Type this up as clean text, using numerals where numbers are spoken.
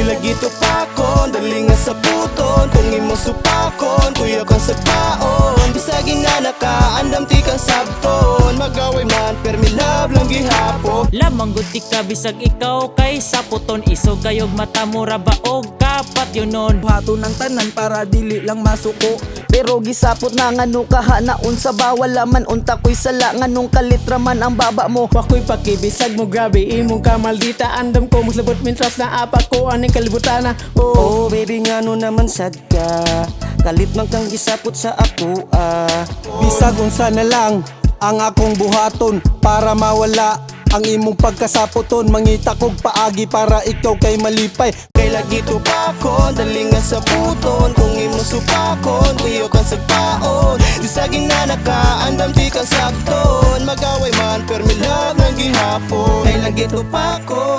lagi to pakon, dali nga sa puton. Kung imong supakon, kuya kang sagpaon. Bisaging nga nakaandam ti kang sabton. Magaway man, permi love lang gihapon. Lamang guti ka bisag ikaw kay sa puton. Isog kayog mata mo rabaog kapat yun nun. Hato ng tanan para dili lang masuko. Pero gisapot na nga nung kahanaon sa bawal laman. Unta ko'y sala nga nung kalitra man ang baba mo. Wako'y pakibisag mo grabe imong ka maldita. Andam ko muslabot mintras na apak ko aning kalibutana. Oh baby nga no naman sad ka. Kalit man kang gisapot sa ako Bisag unsa na lang ang akong buhaton para mawala ang imong pagkasapoton. Mangita kog paagi para ikaw kay malipay. Kay lagi to pakon, dali nga sa puton. Kung imong supakon, kuya kang sagpaon. Bisaging na nakaandam ti kang sakton. Magaway man, permi love lang gihapon. Kay lagi to pakon,